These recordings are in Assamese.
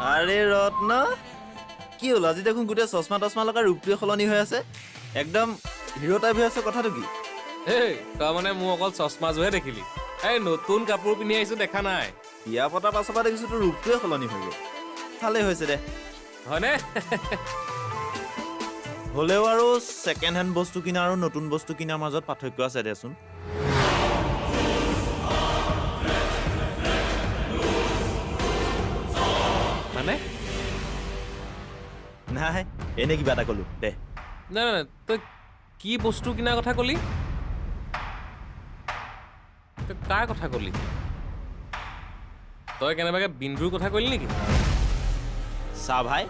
আৰে ৰত্ন কি হ'ল আজি দেখোন গোটেই চশমা টচমা লগা ৰূপটোৱে সলনি হৈ আছে একদম হিৰো টাইপ হৈ আছে কথাটো কি এই তই মানে মোৰ অকল চশমাযোৰহে দেখিলি এই নতুন কাপোৰ পিন্ধি আহিছো দেখা নাই বিয়া পতাৰ পাছৰ পৰা দেখিছোঁ তোৰ ৰূপটোৱে সলনি হৈ গ'ল ভালেই হৈছে দে হয়নে হ'লেও আৰু ছেকেণ্ড হেণ্ড বস্তু কিনা আৰু নতুন বস্তু কিনাৰ মাজত পাৰ্থক্য আছে দেচোন মানে নাই এনে কিবা এটা ক'লো দে নাই নাই তই কি বস্তু কিনাৰ কথা ক'লি তই কাৰ কথা ক'লি তই কেনেবাকৈ বিন্দুৰ কথা ক'লি নেকি চা ভাই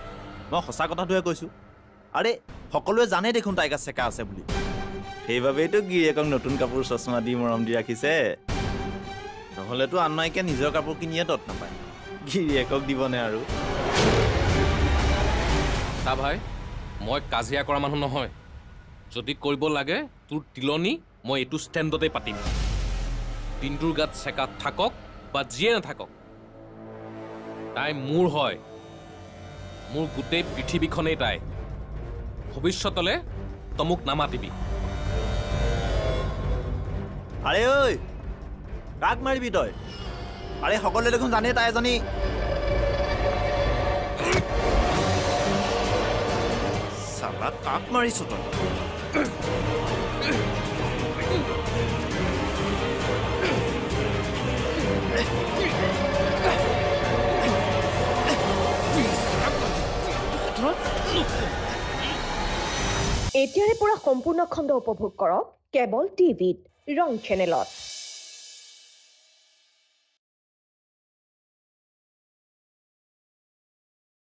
মই সঁচা কথাটোহে কৈছোঁ আৰে সকলোৱে জানে দেখোন তাইক চেকা আছে বুলি সেইবাবেইতো গিৰিয়েকক নতুন কাপোৰ চশমা দি মৰম দি ৰাখিছে নহ'লেতো আন নাইকিয়া নিজৰ কাপোৰ কিনিয়ে তত নাপায় গিৰিয়েকক দিবনে আৰু চা ভাই মই কাজিয়া কৰা মানুহ নহয় যদি কৰিব লাগে তোৰ তিলনি মই এইটো ষ্টেণ্ডতে পাতিম বিন্দুৰ গাত চেকা থাকক বা যিয়ে নাথাকক তাই মোৰ হয় মোৰ গোটেই পৃথিৱীখনেই তাই ভৱিষ্যতলৈ তই মোক নামাতিবি আৰে ঐ কাক মাৰিবি তই আৰে সকলোৱে দেখোন জানে তাই এজনী চালা কাক মাৰিছ তই এতিয়াৰে পৰা সম্পূৰ্ণ খণ্ড উপভোগ কৰক কেবল টিভিত ৰং চেনেলত